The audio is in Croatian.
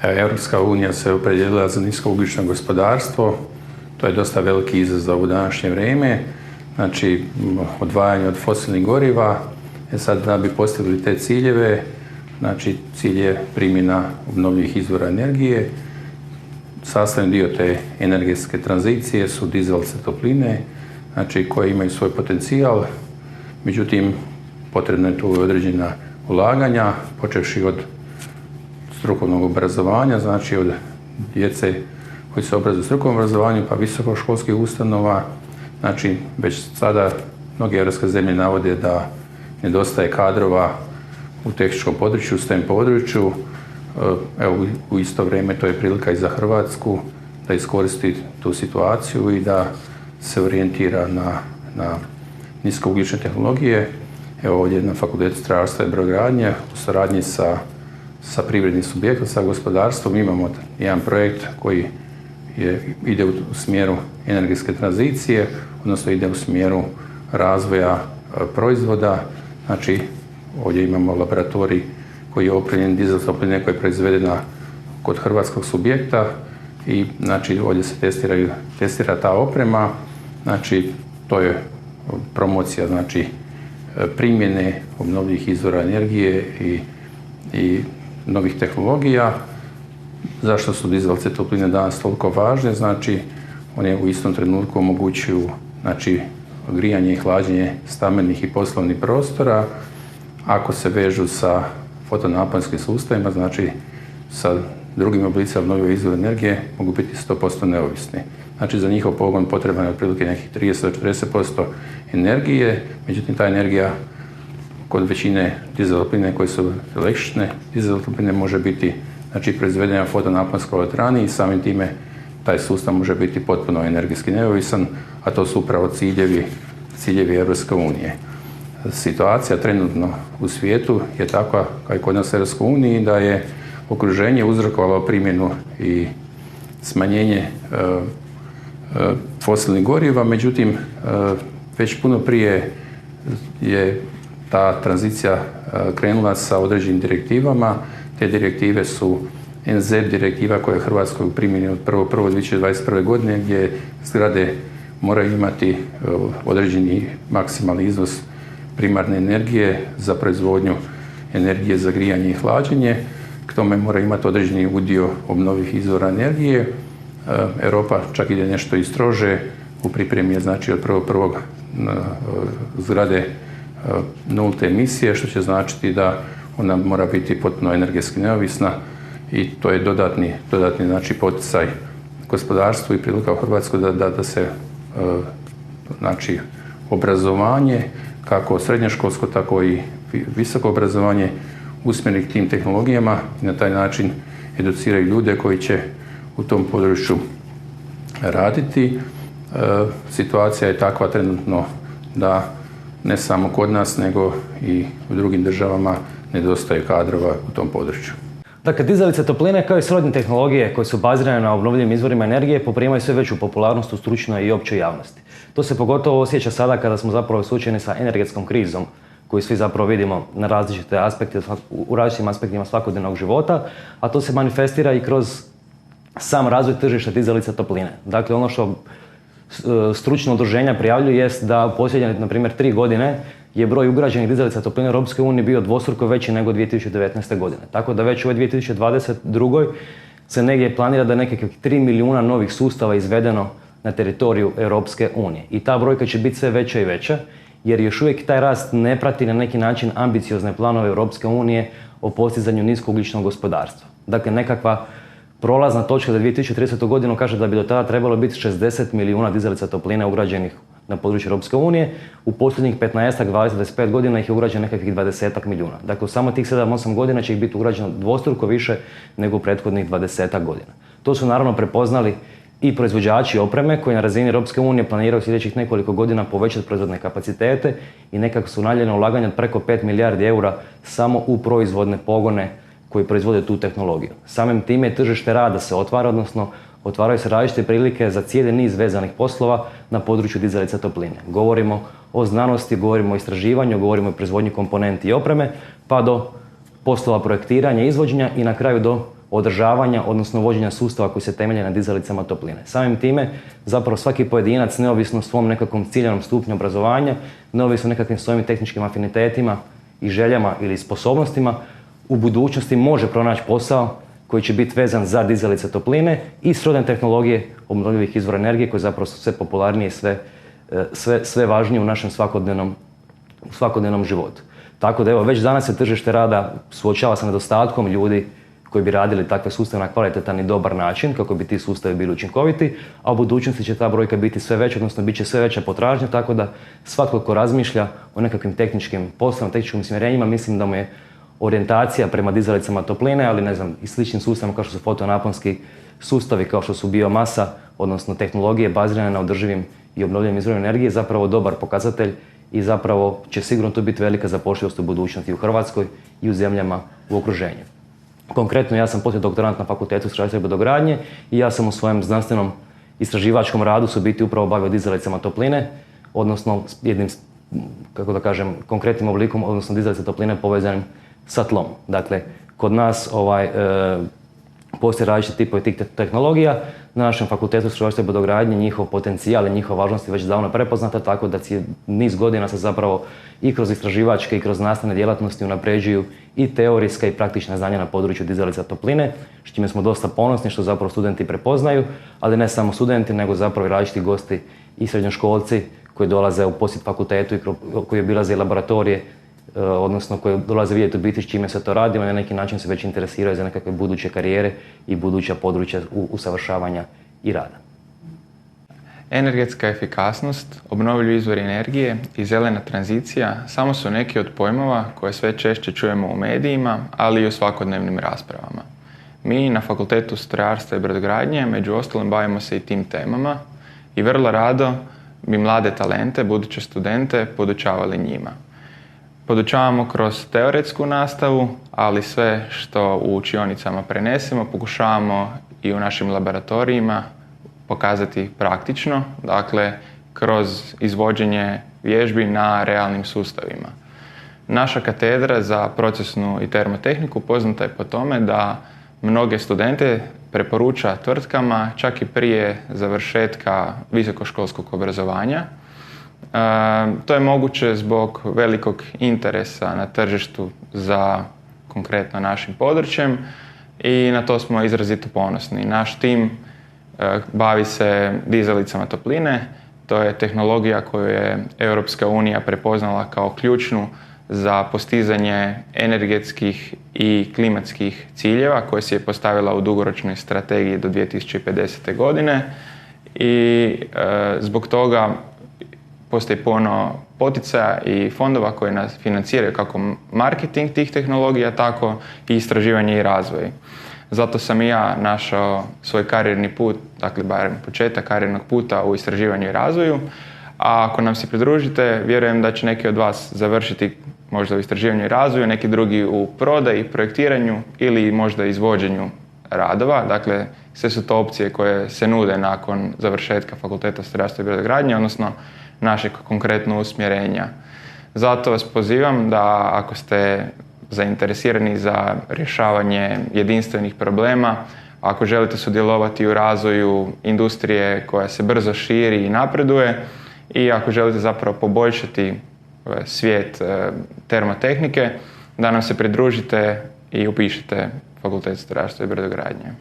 Europska unija se opredijelila za niskougljično gospodarstvo. To je dosta veliki izazov u današnje vrijeme. Znači, odvajanje od fosilnih goriva. Sad, da bi postigli te ciljeve, znači cilj je primjena obnovljivih izvora energije. Sastavni dio te energetske tranzicije su dizalice topline, znači koje imaju svoj potencijal. Međutim, potrebno je tu određena ulaganja, počevši od strukovnog obrazovanja, znači od djece koji se obrazuju u strukovnom obrazovanju pa visokoškolskih ustanova. Znači, već sada mnoge europske zemlje navode da nedostaje kadrova u tehničkom području, STEM području. Evo, u isto vrijeme to je prilika i za Hrvatsku da iskoristi tu situaciju i da se orijentira na niskougljične tehnologije. Evo ovdje na Fakultetu strojarstva i brodogradnje u suradnji sa privrednim subjektom, sa gospodarstvom imamo jedan projekt koji ide u smjeru energetske tranzicije, odnosno ide u smjeru razvoja proizvoda. Znači, ovdje imamo laboratorij koji je opremljen dizel topline koja je proizvedena kod hrvatskog subjekta i znači ovdje se testira ta oprema. Znači, to je promocija znači primjene obnovljivih izvora energije i novih tehnologija. Zašto su dizalice topline danas toliko važne? Znači, one u istom trenutku omogućuju znači grijanje i hlađenje stambenih i poslovnih prostora. Ako se vežu sa fotonaponskim sustavima, znači sa drugim oblicima obnovljivih izvora energije, mogu biti 100% neovisni. Znači, za njihov pogon potreban je otprilike nekih 30 do 40% energije, međutim ta energija kod većine dizel topline koje su električne dizel topline može biti znači proizvedena na fotonaponskoj elektrani i samim time taj sustav može biti potpuno energetski neovisan, a to su upravo ciljevi Europske unije. Situacija trenutno u svijetu je takva kao i kod nas u Europskoj uniji da je okruženje uzrokovalo primjenu i smanjenje fosilnih goriva, međutim već puno prije je ta tranzicija krenula sa određenim direktivama. Te direktive su NZEP direktiva koja je u Hrvatskoj u primjeni od 1.1.2021. godine gdje zgrade moraju imati određeni maksimalni iznos primarne energije za proizvodnju energije za grijanje i hlađenje. K tome mora imati određeni udio obnovljivih izvora energije. Europa čak ide nešto i strože. U pripremi je znači od 1.1. zgrade nulte emisije, što će značiti da ona mora biti potpuno energetski neovisna i to je dodatni znači poticaj gospodarstvu i prilika u Hrvatskoj da se znači obrazovanje, kako srednjoškolsko, tako i visoko obrazovanje usmjeri k tim tehnologijama i na taj način educiraju ljude koji će u tom području raditi. Situacija je takva trenutno da ne samo kod nas, nego i u drugim državama nedostaju kadrova u tom području. Dakle, dizalice topline kao i srodne tehnologije koje su bazirane na obnovljivim izvorima energije poprimaju sve veću popularnost u stručnoj i općoj javnosti. To se pogotovo osjeća sada kada smo zapravo suočeni sa energetskom krizom koju svi zapravo vidimo na različite aspekte, u različitim aspektima svakodnevnog života, a to se manifestira i kroz sam razvoj tržišta dizalica topline. Dakle, ono što stručna udruženja prijavljuju jest da u posljednje, na primjer, 3 godine je broj ugrađenih dizalica topline u Europskoj uniji bio dvostruko veći nego 2019. godine. Tako da već u ovoj 2022. se negdje planira da nekakvih 3 milijuna novih sustava izvedeno na teritoriju Europske unije. I ta brojka će biti sve veća i veća, jer još uvijek taj rast ne prati na neki način ambiciozne planove Europske unije o postizanju niskougljičnog gospodarstva. Dakle, nekakva prolazna točka za 2030. godinu kaže da bi do tada trebalo biti 60 milijuna dizalica topline ugrađenih na području Europske unije. U posljednjih 15, 20, 25 godina ih je ugrađeno nekakvih 20 milijuna. Dakle, u samo tih 7-8 godina će ih biti ugrađeno dvostruko više nego u prethodnih 20 godina. To su naravno prepoznali i proizvođači opreme koji na razini Europske unije planiraju sljedećih nekoliko godina povećati proizvodne kapacitete i nekako su najavljena ulaganja od preko 5 milijardi eura samo u proizvodne pogone koji proizvode tu tehnologiju. Samim time tržište rada se otvara, odnosno otvaraju se različite prilike za cijeli niz vezanih poslova na području dizalica topline. Govorimo o znanosti, govorimo o istraživanju, govorimo o proizvodnji komponenti i opreme, pa do poslova projektiranja, izvođenja i na kraju do održavanja, odnosno vođenja sustava koji se temelje na dizalicama topline. Samim time, zapravo svaki pojedinac, neovisno o svom nekakvom ciljanom stupnju obrazovanja, neovisno o nekakvim svojim tehničkim afinitetima i željama ili sposobnostima, u budućnosti može pronaći posao koji će biti vezan za dizalice topline i srodne tehnologije obnovljivih izvora energije koje zapravo su sve popularnije i sve važnije u našem svakodnevnom životu. Tako da evo, već danas se tržište rada suočava sa nedostatkom ljudi koji bi radili takve sustave na kvalitetan i dobar način kako bi ti sustavi bili učinkoviti, a u budućnosti će ta brojka biti sve veća, odnosno bit će sve veća potražnja, tako da svatko ko razmišlja o nekakvim tehničkim poslovima, tehničkim usmjerenjima, mislim da mu je orijentacija prema dizalicama topline, ali ne znam, i sličnim sustavima kao što su fotonaponski sustavi, kao što su biomasa, odnosno tehnologije bazirane na održivim i obnovljivim izvorima energije, zapravo dobar pokazatelj i zapravo će sigurno to biti velika zapošljivost u budućnosti u Hrvatskoj i u zemljama u okruženju. Konkretno, ja sam poslijedoktorant na Fakultetu strojarstva i brodogradnje i ja sam u svojem znanstvenom istraživačkom radu se biti upravo bavio dizalicama topline, odnosno jednim, kako da kažem, konkretnim oblikom, odnosno dizalice topline povezanim sa tlom. Dakle, kod nas postoje različiti tipovi tih tehnologija. Na našem Fakultetu strojarstva i brodogradnje njihov potencijal i njihova važnost je već davno prepoznata, tako da niz godina se zapravo i kroz istraživačke i kroz nastavne djelatnosti unapređuju i teorijska i praktična znanja na području dizalica topline, s čime smo dosta ponosni što zapravo studenti prepoznaju, ali ne samo studenti, nego zapravo i različiti gosti i srednjoškolci koji dolaze u posjet fakultetu i koji obilaze laboratorije, odnosno koji dolaze vidjeti u biti s čime se to radi, na neki način se već interesiraju za nekakve buduće karijere i buduća područja usavršavanja i rada. Energetska efikasnost, obnovljivi izvori energije i zelena tranzicija samo su neki od pojmova koje sve češće čujemo u medijima, ali i u svakodnevnim raspravama. Mi na Fakultetu strojarstva i brodogradnje među ostalim bavimo se i tim temama i vrlo rado bi mlade talente, buduće studente, podučavali njima. Podučavamo kroz teoretsku nastavu, ali sve što u učionicama prenesemo pokušavamo i u našim laboratorijima pokazati praktično, dakle kroz izvođenje vježbi na realnim sustavima. Naša katedra za procesnu i termotehniku poznata je po tome da mnoge studente preporuča tvrtkama čak i prije završetka visokoškolskog obrazovanja. To je moguće zbog velikog interesa na tržištu za konkretno našim područjem i na to smo izrazito ponosni. Naš tim bavi se dizalicama topline, to je tehnologija koju je Europska unija prepoznala kao ključnu za postizanje energetskih i klimatskih ciljeva koje si je postavila u dugoročnoj strategiji do 2050. godine i zbog toga postoji puno poticaja i fondova koji nas financiraju kako marketing tih tehnologija, tako i istraživanje i razvoj. Zato sam i ja našao svoj karijerni put, dakle barem početak karijernog puta u istraživanju i razvoju, a ako nam se pridružite, vjerujem da će neki od vas završiti možda u istraživanju i razvoju, neki drugi u prodaji, projektiranju ili možda izvođenju radova. Dakle, sve su to opcije koje se nude nakon završetka Fakulteta strojarstva i brodogradnje, odnosno našeg konkretnog usmjerenja. Zato vas pozivam da ako ste zainteresirani za rješavanje jedinstvenih problema, ako želite sudjelovati u razvoju industrije koja se brzo širi i napreduje i ako želite zapravo poboljšati svijet termotehnike, da nam se pridružite i upišite Fakultet strojarstva i brodogradnje.